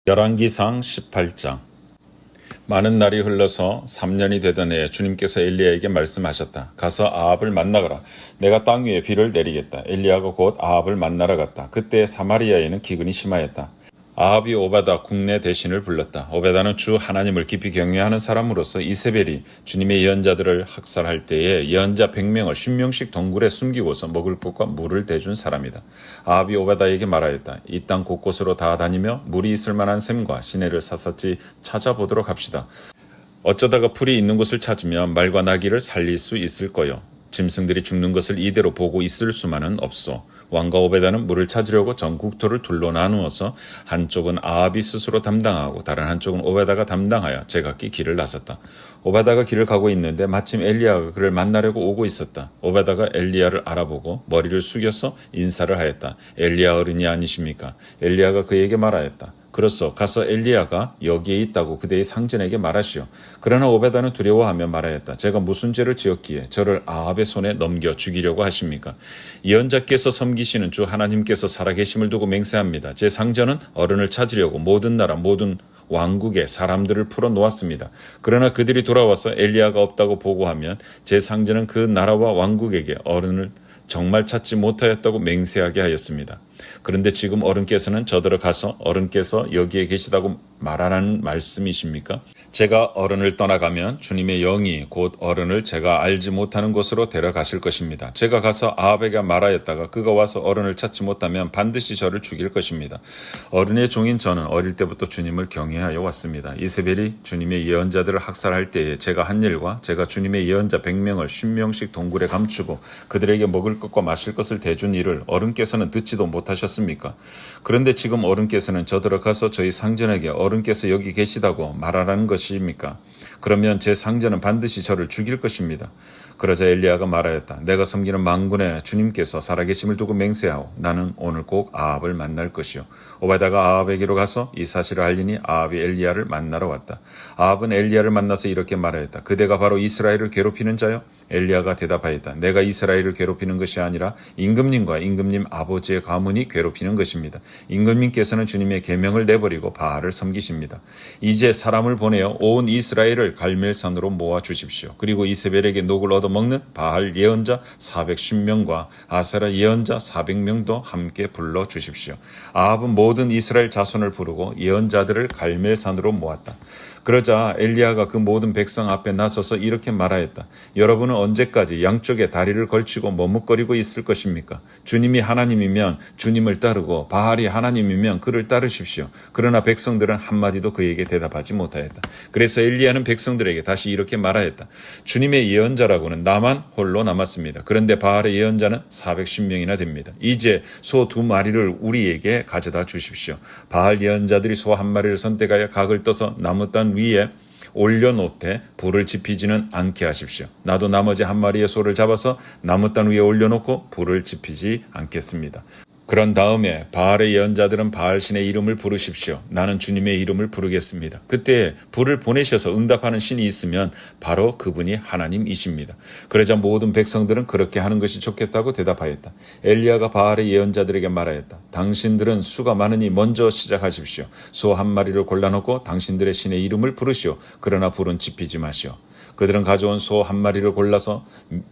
열왕기상 18장. 많은 날이 흘러서 3년이 되던 해에 주님께서 엘리야에게 말씀하셨다. 가서 아합을 만나거라. 내가 땅 위에 비를 내리겠다. 엘리야가 곧 아합을 만나러 갔다. 그때 사마리아에는 기근이 심하였다. 아합이 오바다 국내 대신을 불렀다. 오바다는 주 하나님을 깊이 경외하는 사람으로서 이세벨이 주님의 예언자들을 학살할 때에 예언자 100명을 10명씩 동굴에 숨기고서 먹을 것과 물을 대준 사람이다. 아합이 오바다에게 말하였다. 이 땅 곳곳으로 다 다니며 물이 있을 만한 샘과 시내를 샅샅이 찾아보도록 합시다. 어쩌다가 풀이 있는 곳을 찾으면 말과 나귀를 살릴 수 있을 거요. 짐승들이 죽는 것을 이대로 보고 있을 수만은 없소. 왕과 오베다는 물을 찾으려고 전 국토를 둘로 나누어서 한쪽은 아합이 스스로 담당하고 다른 한쪽은 오베다가 담당하여 제각기 길을 나섰다. 오베다가 길을 가고 있는데 마침 엘리야가 그를 만나려고 오고 있었다. 오베다가 엘리야를 알아보고 머리를 숙여서 인사를 하였다. 엘리야 어른이 아니십니까? 엘리야가 그에게 말하였다. 그렇소. 가서 엘리야가 여기에 있다고 그대의 상전에게 말하시오. 그러나 오베다는 두려워하며 말하였다. 제가 무슨 죄를 지었기에 저를 아합의 손에 넘겨 죽이려고 하십니까? 예언자께서 섬기시는 주 하나님께서 살아계심을 두고 맹세합니다. 제 상전은 어른을 찾으려고 모든 나라 모든 왕국의 사람들을 풀어놓았습니다. 그러나 그들이 돌아와서 엘리야가 없다고 보고하면 제 상전은 그 나라와 왕국에게 어른을 정말 찾지 못하였다고 맹세하게 하였습니다. 그런데 지금 어른께서는 저더러 가서 어른께서 여기에 계시다고 말하라는 말씀이십니까? 제가 어른을 떠나가면 주님의 영이 곧 어른을 제가 알지 못하는 곳으로 데려가실 것입니다. 제가 가서 아합에게 말하였다가 그가 와서 어른을 찾지 못하면 반드시 저를 죽일 것입니다. 어른의 종인 저는 어릴 때부터 주님을 경외하여 왔습니다. 이세벨이 주님의 예언자들을 학살할 때에 제가 한 일과 제가 주님의 예언자 100명을 10명씩 동굴에 감추고 그들에게 먹을 것과 마실 것을 대준 일을 어른께서는 듣지도 못하셨습니까? 그런데 지금 어른께서는 저더러 가서 저희 상전에게 어른께서 여기 계시다고 말하라는 것입니까? 그러면 제 상전은 반드시 저를 죽일 것입니다. 그러자 엘리야가 말하였다. 내가 섬기는 만군의 주님께서 살아계심을 두고 맹세하오. 나는 오늘 꼭 아합을 만날 것이요. 오바다가 아합에게로 가서 이 사실을 알리니 아합이 엘리야를 만나러 왔다. 아합은 엘리야를 만나서 이렇게 말하였다. 그대가 바로 이스라엘을 괴롭히는 자요? 엘리야가 대답하였다. 내가 이스라엘을 괴롭히는 것이 아니라 임금님과 임금님 아버지의 가문이 괴롭히는 것입니다. 임금님께서는 주님의 계명을 내버리고 바알을 섬기십니다. 이제 사람을 보내어 온 이스라엘을 갈멜산으로 모아 주십시오. 그리고 이세벨에게 녹을 얻어먹는 바알 예언자 410명과 아세라 예언자 400명도 함께 불러 주십시오. 아합은 모든 이스라엘 자손을 부르고 예언자들을 갈멜산으로 모았다. 그러자 엘리야가 그 모든 백성 앞에 나서서 이렇게 말하였다. 여러분은 언제까지 양쪽에 다리를 걸치고 머뭇거리고 있을 것입니까? 주님이 하나님이면 주님을 따르고 바알이 하나님이면 그를 따르십시오. 그러나 백성들은 한마디도 그에게 대답하지 못하였다. 그래서 엘리야는 백성들에게 다시 이렇게 말하였다. 주님의 예언자라고는 나만 홀로 남았습니다. 그런데 바알의 예언자는 410명이나 됩니다. 이제 소 2마리를 우리에게 가져다 주십시오. 바알 예언자들이 소 1마리를 선택하여 각을 떠서 나무 단 위에 올려놓되 불을 지피지는 않게 하십시오. 나도 나머지 1마리의 소를 잡아서 나무단 위에 올려놓고 불을 지피지 않겠습니다. 그런 다음에 바알의 예언자들은 바알신의 이름을 부르십시오. 나는 주님의 이름을 부르겠습니다. 그때 불을 보내셔서 응답하는 신이 있으면 바로 그분이 하나님이십니다. 그러자 모든 백성들은 그렇게 하는 것이 좋겠다고 대답하였다. 엘리야가 바알의 예언자들에게 말하였다. 당신들은 수가 많으니 먼저 시작하십시오. 소 1마리를 골라놓고 당신들의 신의 이름을 부르시오. 그러나 불은 지피지 마시오. 그들은 가져온 소 1마리를 골라서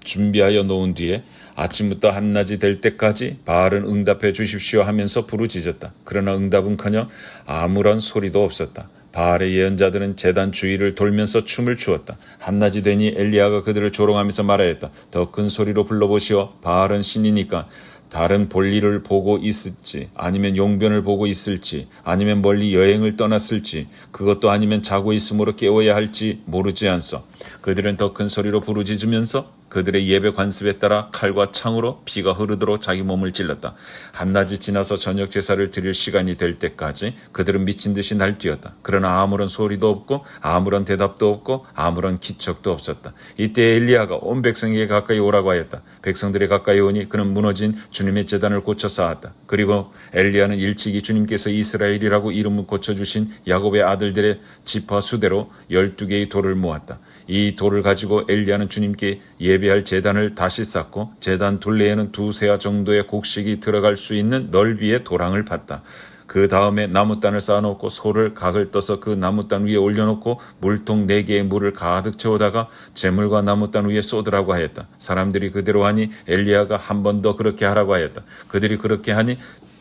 준비하여 놓은 뒤에 아침부터 한낮이 될 때까지 바알은 응답해 주십시오 하면서 부르짖었다. 그러나 응답은커녕 아무런 소리도 없었다. 바알의 예언자들은 제단 주위를 돌면서 춤을 추었다. 한낮이 되니 엘리야가 그들을 조롱하면서 말하였다. 더 큰 소리로 불러보시오. 바알은 신이니까 다른 볼일을 보고 있을지 아니면 용변을 보고 있을지 아니면 멀리 여행을 떠났을지 그것도 아니면 자고 있으므로 깨워야 할지 모르지 않소. 그들은 더 큰 소리로 부르짖으면서 그들의 예배 관습에 따라 칼과 창으로 피가 흐르도록 자기 몸을 찔렀다. 한낮이 지나서 저녁 제사를 드릴 시간이 될 때까지 그들은 미친 듯이 날뛰었다. 그러나 아무런 소리도 없고 아무런 대답도 없고 아무런 기척도 없었다. 이때 엘리야가 온 백성에게 가까이 오라고 하였다. 백성들이 가까이 오니 그는 무너진 주님의 제단을 고쳐 쌓았다. 그리고 엘리야는 일찍이 주님께서 이스라엘이라고 이름을 고쳐주신 야곱의 아들들의 지파 수대로 12개의 돌을 모았다. 이 돌을 가지고 엘리야는 주님께 예배할 제단을 다시 쌓고 제단 둘레에는 2세아 정도의 곡식이 들어갈 수 있는 넓이의 도랑을 팠다. 그 다음에 나무단을 쌓아놓고 소를 각을 떠서 그 나무단 위에 올려놓고 물통 4개의 물을 가득 채우다가 재물과 나무단 위에 쏟으라고 하였다. 사람들이 그대로 하니 엘리야가 한 번 더 그렇게 하라고 하였다. 그들이 그렇게 하니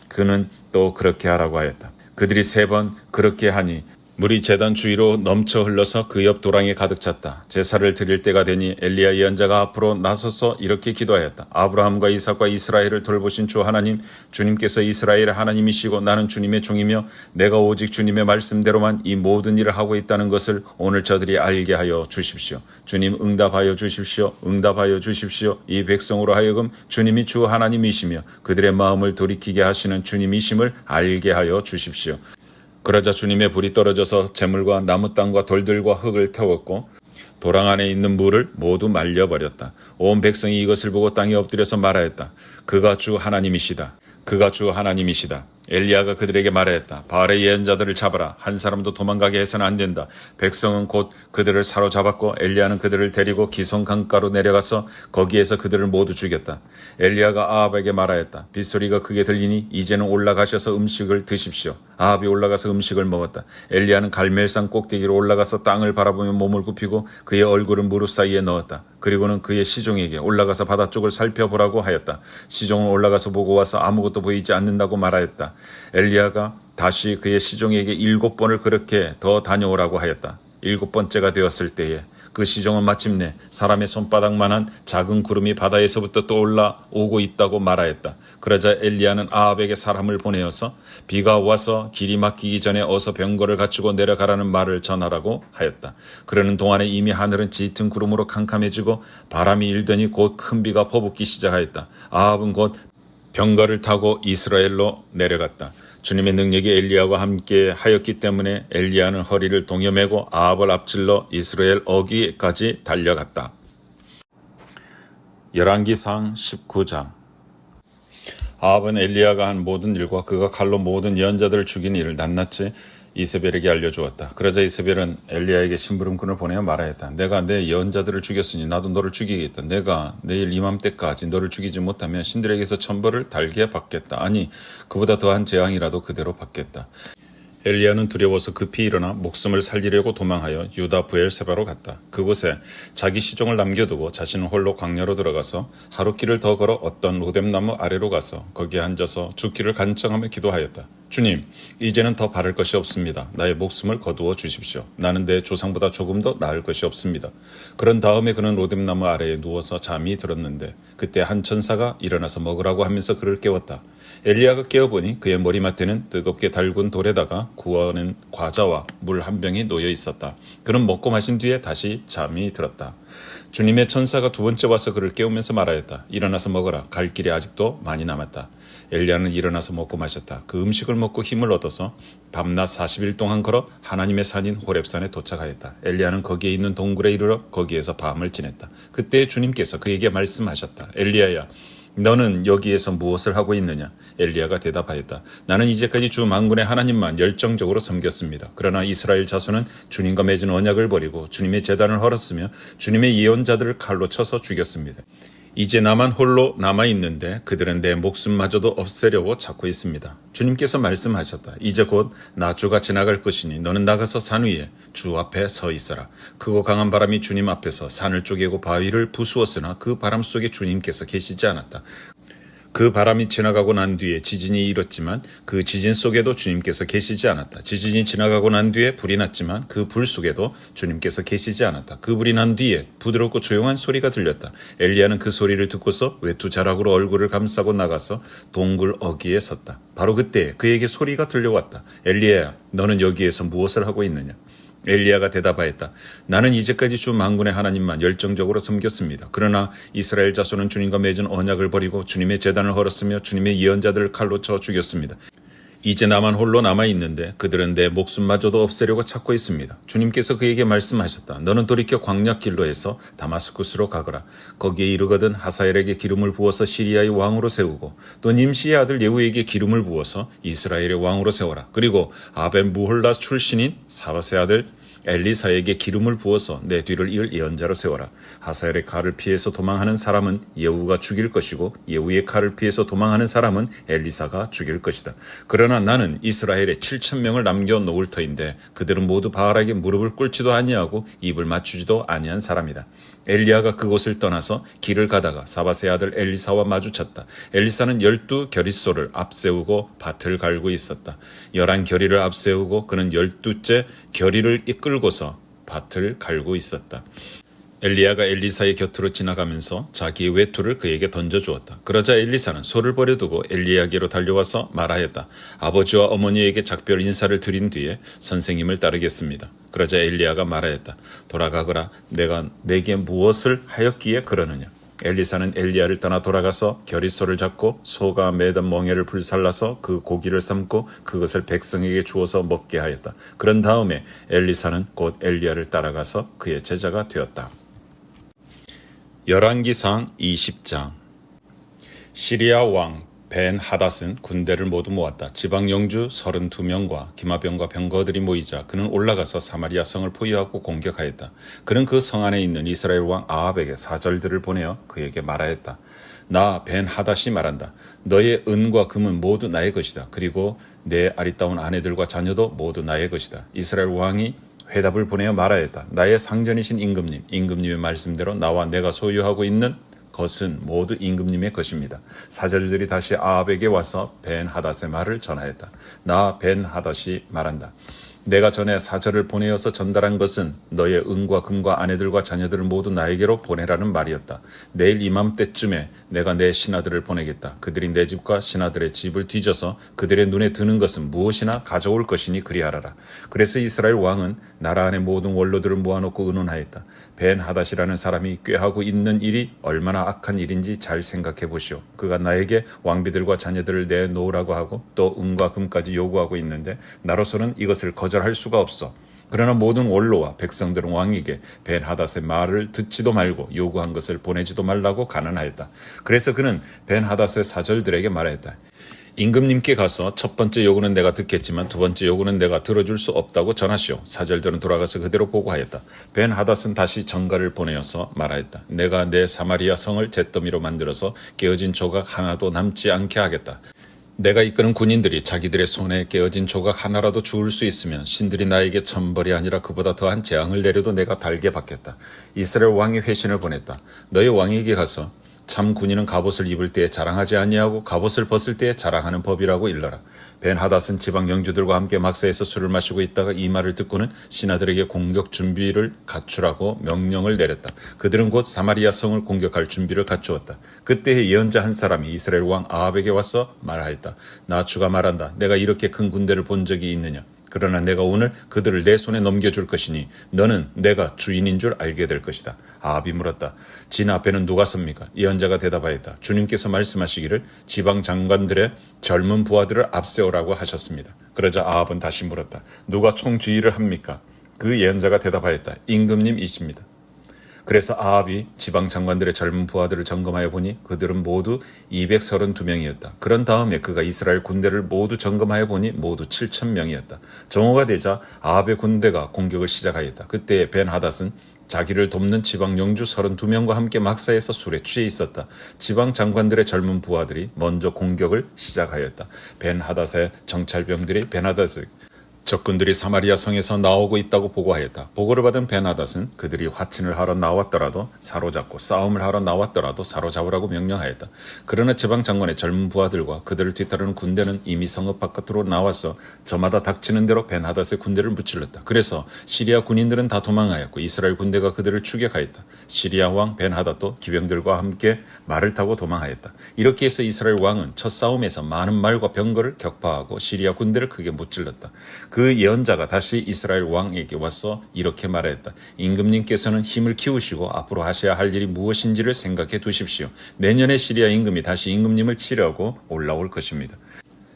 그는 또 그렇게 하라고 하였다. 그들이 3번 그렇게 하니 물이 제단 주위로 넘쳐 흘러서 그 옆 도랑에 가득 찼다. 제사를 드릴 때가 되니 엘리야 예언자가 앞으로 나서서 이렇게 기도하였다. 아브라함과 이삭과 이스라엘을 돌보신 주 하나님, 주님께서 이스라엘의 하나님이시고 나는 주님의 종이며 내가 오직 주님의 말씀대로만 이 모든 일을 하고 있다는 것을 오늘 저들이 알게 하여 주십시오. 주님 응답하여 주십시오. 응답하여 주십시오. 이 백성으로 하여금 주님이 주 하나님이시며 그들의 마음을 돌이키게 하시는 주님이심을 알게 하여 주십시오. 그러자 주님의 불이 떨어져서 재물과 나무 땅과 돌들과 흙을 태웠고 도랑 안에 있는 물을 모두 말려버렸다. 온 백성이 이것을 보고 땅에 엎드려서 말하였다. 그가 주 하나님이시다. 그가 주 하나님이시다. 엘리야가 그들에게 말하였다. 바알의 예언자들을 잡아라. 한 사람도 도망가게 해서는 안 된다. 백성은 곧 그들을 사로잡았고 엘리야는 그들을 데리고 기손 강가로 내려가서 거기에서 그들을 모두 죽였다. 엘리야가 아합에게 말하였다. 빗소리가 크게 들리니 이제는 올라가셔서 음식을 드십시오. 아합이 올라가서 음식을 먹었다. 엘리야는 갈멜산 꼭대기로 올라가서 땅을 바라보며 몸을 굽히고 그의 얼굴을 무릎 사이에 넣었다. 그리고는 그의 시종에게 올라가서 바다 쪽을 살펴보라고 하였다. 시종은 올라가서 보고 와서 아무것도 보이지 않는다고 말하였다. 엘리야가 다시 그의 시종에게 7번을 그렇게 더 다녀오라고 하였다. 7번째가 되었을 때에 그 시종은 마침내 사람의 손바닥만한 작은 구름이 바다에서부터 또 올라오고 있다고 말하였다. 그러자 엘리야는 아합에게 사람을 보내어서 비가 와서 길이 막히기 전에 어서 병거를 갖추고 내려가라는 말을 전하라고 하였다. 그러는 동안에 이미 하늘은 짙은 구름으로 캄캄해지고 바람이 일더니 곧 큰 비가 퍼붓기 시작하였다. 아합은 곧 병거를 타고 이스라엘로 내려갔다. 주님의 능력이 엘리야와 함께 하였기 때문에 엘리야는 허리를 동여매고 아합을 앞질러 이스라엘 어귀까지 달려갔다. 열왕기상 19장. 아합은 엘리야가 한 모든 일과 그가 칼로 모든 예언자들을 죽인 일을 낱낱이 이세벨에게 알려주었다. 그러자 이세벨은 엘리야에게 심부름꾼을 보내어 말하였다. 내가 내 예언자들을 죽였으니 나도 너를 죽이겠다. 내가 내일 이맘때까지 너를 죽이지 못하면 신들에게서 천벌을 달게 받겠다. 아니 그보다 더한 재앙이라도 그대로 받겠다. 엘리야는 두려워서 급히 일어나 목숨을 살리려고 도망하여 유다 브엘세바로 갔다. 그곳에 자기 시종을 남겨두고 자신은 홀로 광야로 들어가서 하루 길을 더 걸어 어떤 로뎀나무 아래로 가서 거기에 앉아서 죽기를 간청하며 기도하였다. 주님, 이제는 더 바랄 것이 없습니다. 나의 목숨을 거두어 주십시오. 나는 내 조상보다 조금 더 나을 것이 없습니다. 그런 다음에 그는 로뎀나무 아래에 누워서 잠이 들었는데 그때 한 천사가 일어나서 먹으라고 하면서 그를 깨웠다. 엘리야가 깨어보니 그의 머리맡에는 뜨겁게 달군 돌에다가 구워낸 과자와 물 한 병이 놓여 있었다. 그는 먹고 마신 뒤에 다시 잠이 들었다. 주님의 천사가 2번째 와서 그를 깨우면서 말하였다. 일어나서 먹어라. 갈 길이 아직도 많이 남았다. 엘리야는 일어나서 먹고 마셨다. 그 음식을 먹고 힘을 얻어서 밤낮 40일 동안 걸어 하나님의 산인 호렙산에 도착하였다. 엘리야는 거기에 있는 동굴에 이르러 거기에서 밤을 지냈다. 그때 주님께서 그에게 말씀하셨다. 엘리야야, 너는 여기에서 무엇을 하고 있느냐? 엘리야가 대답하였다. 나는 이제까지 주 만군의 하나님만 열정적으로 섬겼습니다. 그러나 이스라엘 자손은 주님과 맺은 언약을 버리고 주님의 제단을 헐었으며 주님의 예언자들을 칼로 쳐서 죽였습니다. 이제 나만 홀로 남아있는데 그들은 내 목숨마저도 없애려고 찾고 있습니다. 주님께서 말씀하셨다. 이제 곧 나 주가 지나갈 것이니 너는 나가서 산 위에 주 앞에 서 있어라. 크고 강한 바람이 주님 앞에서 산을 쪼개고 바위를 부수었으나 그 바람 속에 주님께서 계시지 않았다. 그 바람이 지나가고 난 뒤에 지진이 일었지만 그 지진 속에도 주님께서 계시지 않았다. 지진이 지나가고 난 뒤에 불이 났지만 그 불 속에도 주님께서 계시지 않았다. 그 불이 난 뒤에 부드럽고 조용한 소리가 들렸다. 엘리야는 그 소리를 듣고서 외투 자락으로 얼굴을 감싸고 나가서 동굴 어귀에 섰다. 바로 그때 그에게 소리가 들려왔다. 엘리야야, 너는 여기에서 무엇을 하고 있느냐? 엘리야가 대답하였다. 나는 이제까지 주 만군의 하나님만 열정적으로 섬겼습니다. 그러나 이스라엘 자손은 주님과 맺은 언약을 버리고 주님의 제단을 헐었으며 주님의 예언자들을 칼로 쳐 죽였습니다. 이제 나만 홀로 남아있는데 그들은 내 목숨마저도 없애려고 찾고 있습니다. 주님께서 그에게 말씀하셨다. 너는 돌이켜 광야길로 해서 다마스쿠스로 가거라. 거기에 이르거든 하사엘에게 기름을 부어서 시리아의 왕으로 세우고 또 님시의 아들 예후에게 기름을 부어서 이스라엘의 왕으로 세워라. 그리고 아벤 무홀라 출신인 사바세 아들 엘리사에게 기름을 부어서 내 뒤를 이을 예언자로 세워라. 하사엘의 칼을 피해서 도망하는 사람은 예후가 죽일 것이고 예후의 칼을 피해서 도망하는 사람은 엘리사가 죽일 것이다. 그러나 나는 이스라엘에 7,000명을 남겨놓을 터인데 그들은 모두 바알에게 무릎을 꿇지도 아니하고 입을 맞추지도 아니한 사람이다. 엘리야가 그곳을 떠나서 길을 가다가 사밧의 아들 엘리사와 마주쳤다. 엘리사는 12 겨릿소를 앞세우고 밭을 갈고 있었다. 11 겨리를 앞세우고 그는 12째 겨리를 이끌고서 밭을 갈고 있었다. 엘리야가 엘리사의 곁으로 지나가면서 자기의 외투를 그에게 던져주었다. 그러자 엘리사는 소를 버려두고 엘리야에게로 달려와서 말하였다. 아버지와 어머니에게 작별 인사를 드린 뒤에 선생님을 따르겠습니다. 그러자 엘리야가 말하였다. 돌아가거라. 내가 내게 무엇을 하였기에 그러느냐. 엘리사는 엘리야를 떠나 돌아가서 겨릿소를 잡고 소가 매던 멍에를 불살라서 그 고기를 삶고 그것을 백성에게 주어서 먹게 하였다. 그런 다음에 엘리사는 곧 엘리야를 따라가서 그의 제자가 되었다. 열왕기상 20장. 시리아 왕 벤 하닷은 군대를 모두 모았다. 지방 영주 32명과 기마병과 병거들이 모이자 그는 올라가서 사마리아 성을 포위하고 공격하였다. 그는 그 성 안에 있는 이스라엘 왕 아합에게 사절들을 보내어 그에게 말하였다. 나 벤 하닷이 말한다. 너의 은과 금은 모두 나의 것이다. 그리고 내 아리따운 아내들과 자녀도 모두 나의 것이다. 이스라엘 왕이 회답을 보내어 말하였다. 나의 상전이신 임금님의 말씀대로 나와 내가 소유하고 있는 것은 모두 임금님의 것입니다. 사절들이 다시 아합에게 와서 벤 하닷의 말을 전하였다. 나 벤 하닷이 말한다. 내가 전에 사절을 보내어서 전달한 것은 너의 은과 금과 아내들과 자녀들을 모두 나에게로 보내라는 말이었다. 내일 이맘때쯤에 내가 내 신하들을 보내겠다. 그들이 내 집과 신하들의 집을 뒤져서 그들의 눈에 드는 것은 무엇이나 가져올 것이니 그리하라라. 그래서 이스라엘 왕은 나라 안의 모든 원로들을 모아놓고 의논하였다. 벤 하닷이라는 사람이 꾀하고 있는 일이 얼마나 악한 일인지 잘 생각해 보시오. 그가 나에게 왕비들과 자녀들을 내놓으라고 하고 또 은과 금까지 요구하고 있는데 나로서는 이것을 거절할 수가 없어. 그러나 모든 원로와 백성들은 왕에게 벤 하닷의 말을 듣지도 말고 요구한 것을 보내지도 말라고 간언하였다. 그래서 그는 벤 하닷의 사절들에게 말하였다. 임금님께 가서 첫 번째 요구는 내가 듣겠지만 두 번째 요구는 내가 들어줄 수 없다고 전하시오. 사절들은 돌아가서 그대로 보고하였다. 벤 하닷은 다시 전가를 보내어서 말하였다. 내가 내 사마리아 성을 잿더미로 만들어서 깨어진 조각 하나도 남지 않게 하겠다. 내가 이끄는 군인들이 자기들의 손에 깨어진 조각 하나라도 주울 수 있으면 신들이 나에게 천벌이 아니라 그보다 더한 재앙을 내려도 내가 달게 받겠다. 이스라엘 왕이 회신을 보냈다. 너희 왕에게 가서 참 군인은 갑옷을 입을 때에 자랑하지 아니하고 갑옷을 벗을 때에 자랑하는 법이라고 일러라. 벤 하닷은 지방 영주들과 함께 막사에서 술을 마시고 있다가 이 말을 듣고는 신하들에게 공격 준비를 갖추라고 명령을 내렸다. 그들은 곧 사마리아 성을 공격할 준비를 갖추었다. 그때의 예언자 한 사람이 이스라엘 왕 아합에게 와서 말하였다. 나 주가 말한다. 내가 이렇게 큰 군대를 본 적이 있느냐. 그러나 내가 오늘 그들을 내 손에 넘겨줄 것이니 너는 내가 주인인 줄 알게 될 것이다. 아합이 물었다. 진 앞에는 누가 섭니까? 예언자가 대답하였다. 주님께서 말씀하시기를 지방 장관들의 젊은 부하들을 앞세우라고 하셨습니다. 그러자 아합은 다시 물었다. 누가 총주의를 합니까? 그 예언자가 대답하였다. 임금님이십니다. 그래서 아합이 지방 장관들의 젊은 부하들을 점검하여 보니 그들은 모두 232명이었다. 그런 다음에 그가 이스라엘 군대를 모두 점검하여 보니 모두 7,000명이었다. 정오가 되자 아합의 군대가 공격을 시작하였다. 그때 벤 하닷은 자기를 돕는 지방 영주 32명과 함께 막사에서 술에 취해 있었다. 지방 장관들의 젊은 부하들이 먼저 공격을 시작하였다. 벤 하닷의 정찰병들이 벤 하닷을 적군들이 사마리아 성에서 나오고 있다고 보고하였다. 보고를 받은 벤 하닷은 그들이 화친을 하러 나왔더라도 사로잡고 싸움을 하러 나왔더라도 사로잡으라고 명령하였다. 그러나 지방 장관의 젊은 부하들과 그들을 뒤따르는 군대는 이미 성읍 바깥으로 나와서 저마다 닥치는 대로 벤 하닷의 군대를 무찔렀다. 그래서 시리아 군인들은 다 도망하였고 이스라엘 군대가 그들을 추격하였다. 시리아 왕 벤 하닷도 기병들과 함께 말을 타고 도망하였다. 이렇게 해서 이스라엘 왕은 첫 싸움에서 많은 말과 병거를 격파하고 시리아 군대를 크게 무찔렀다. 그 예언자가 다시 이스라엘 왕에게 와서 이렇게 말하였다. 임금님께서는 힘을 키우시고 앞으로 하셔야 할 일이 무엇인지를 생각해 두십시오. 내년에 시리아 임금이 다시 임금님을 치려고 올라올 것입니다.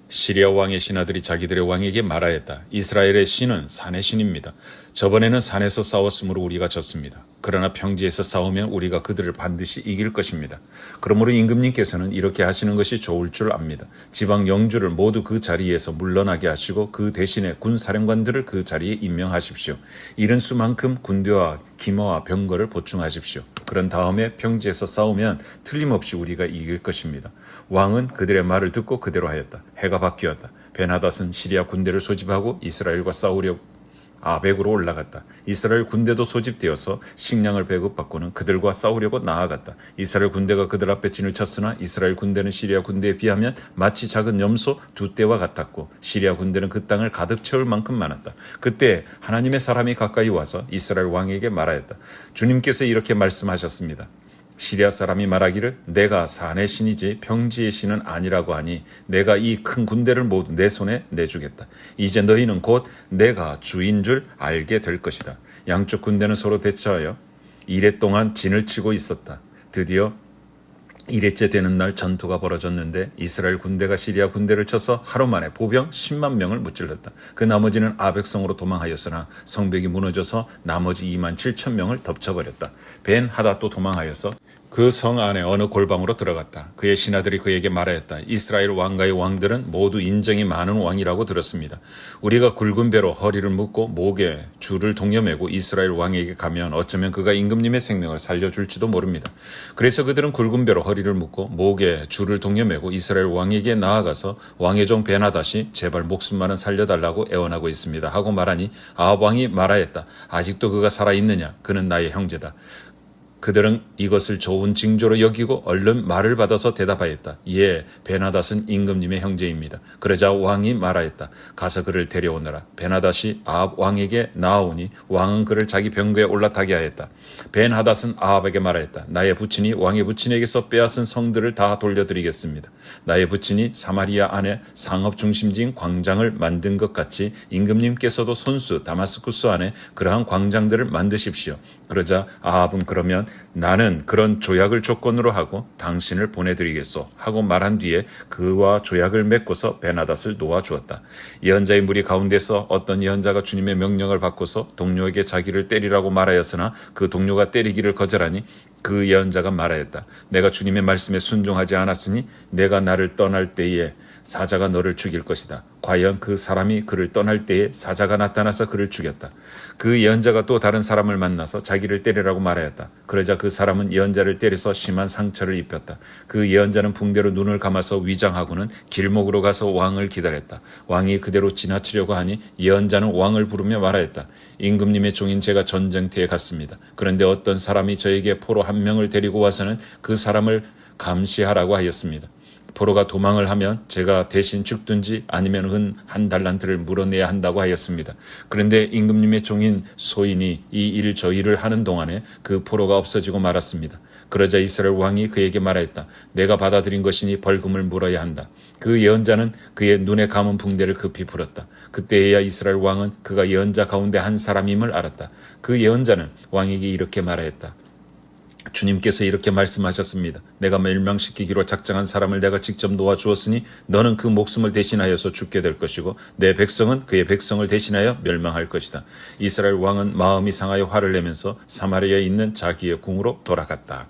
시리아 왕의 신하들이 자기들의 왕에게 말하였다. 이스라엘의 신은 산의 신입니다. 저번에는 산에서 싸웠으므로 우리가 졌습니다. 그러나 평지에서 싸우면 우리가 그들을 반드시 이길 것입니다. 그러므로 임금님께서는 이렇게 하시는 것이 좋을 줄 압니다. 지방 영주를 모두 그 자리에서 물러나게 하시고 그 대신에 군사령관들을 그 자리에 임명하십시오. 이른 수만큼 군대와 기머와 병거를 보충하십시오. 그런 다음에 평지에서 싸우면 틀림없이 우리가 이길 것입니다. 왕은 그들의 말을 듣고 그대로 하였다. 해가 바뀌었다. 베나닷은 시리아 군대를 소집하고 이스라엘과 싸우려고 아벡으로 올라갔다. 이스라엘 군대도 소집되어서 식량을 배급받고는 그들과 싸우려고 나아갔다. 이스라엘 군대가 그들 앞에 진을 쳤으나 이스라엘 군대는 시리아 군대에 비하면 마치 작은 염소 두 떼와 같았고 시리아 군대는 그 땅을 가득 채울 만큼 많았다. 그때 하나님의 사람이 가까이 와서 이스라엘 왕에게 말하였다. 주님께서 이렇게 말씀하셨습니다. 시리아 사람이 말하기를 내가 산의 신이지 평지의 신은 아니라고 하니 내가 이 큰 군대를 모두 내 손에 내주겠다. 이제 너희는 곧 내가 주인 줄 알게 될 것이다. 양쪽 군대는 서로 대처하여 이래 동안 진을 치고 있었다. 드디어 이래째 되는 날 전투가 벌어졌는데 이스라엘 군대가 시리아 군대를 쳐서 하루 만에 보병 10만 명을 무찔렀다. 그 나머지는 아벡성으로 도망하였으나 성벽이 무너져서 나머지 2만 7천 명을 덮쳐버렸다. 벤 하닷도 도망하여서 그 성 안에 어느 골방으로 들어갔다. 그의 신하들이 그에게 말하였다. 이스라엘 왕가의 왕들은 모두 인정이 많은 왕이라고 들었습니다. 우리가 굵은 배로 허리를 묶고 목에 줄을 동여매고 이스라엘 왕에게 가면 어쩌면 그가 임금님의 생명을 살려줄지도 모릅니다. 그래서 그들은 굵은 배로 허리를 묶고 목에 줄을 동여매고 이스라엘 왕에게 나아가서 왕의 종 베나닷이 제발 목숨만은 살려달라고 애원하고 있습니다. 하고 말하니 아합 왕이 말하였다. 아직도 그가 살아있느냐? 그는 나의 형제다. 그들은 이것을 좋은 징조로 여기고 얼른 말을 받아서 대답하였다. 예, 베나닷은 임금님의 형제입니다. 그러자 왕이 말하였다. 가서 그를 데려오너라. 베나닷이 아합 왕에게 나아오니 왕은 그를 자기 병거에 올라타게 하였다. 벤하닷은 아합에게 말하였다. 나의 부친이 왕의 부친에게서 빼앗은 성들을 다 돌려드리겠습니다. 나의 부친이 사마리아 안에 상업 중심지인 광장을 만든 것 같이 임금님께서도 손수 다마스쿠스 안에 그러한 광장들을 만드십시오. 그러자 아합은 그러면 나는 그런 조약을 조건으로 하고 당신을 보내드리겠소 하고 말한 뒤에 그와 조약을 맺고서 베나닷을 놓아주었다. 예언자의 무리 가운데서 어떤 예언자가 주님의 명령을 받고서 동료에게 자기를 때리라고 말하였으나 그 동료가 때리기를 거절하니 그 예언자가 말하였다. 내가 주님의 말씀에 순종하지 않았으니 내가 나를 떠날 때에 사자가 너를 죽일 것이다. 과연 그 사람이 그를 떠날 때에 사자가 나타나서 그를 죽였다. 그 예언자가 또 다른 사람을 만나서 자기를 때리라고 말하였다. 그러자 그 사람은 예언자를 때려서 심한 상처를 입혔다. 그 예언자는 붕대로 눈을 감아서 위장하고는 길목으로 가서 왕을 기다렸다. 왕이 그대로 지나치려고 하니 예언자는 왕을 부르며 말하였다. 임금님의 종인 제가 전쟁터에 갔습니다. 그런데 어떤 사람이 저에게 포로 한 명을 데리고 와서는 그 사람을 감시하라고 하였습니다. 포로가 도망을 하면 제가 대신 죽든지 아니면 은 한 달란트를 물어내야 한다고 하였습니다. 그런데 임금님의 종인 소인이 저 일을 하는 동안에 그 포로가 없어지고 말았습니다. 그러자 이스라엘 왕이 그에게 말하였다. 내가 받아들인 것이니 벌금을 물어야 한다. 그 예언자는 그의 눈에 감은 붕대를 급히 풀었다. 그때에야 이스라엘 왕은 그가 예언자 가운데 한 사람임을 알았다. 그 예언자는 왕에게 이렇게 말하였다. 주님께서 이렇게 말씀하셨습니다. 내가 멸망시키기로 작정한 사람을 내가 직접 놓아주었으니 너는 그 목숨을 대신하여서 죽게 될 것이고 내 백성은 그의 백성을 대신하여 멸망할 것이다. 이스라엘 왕은 마음이 상하여 화를 내면서 사마리아에 있는 자기의 궁으로 돌아갔다.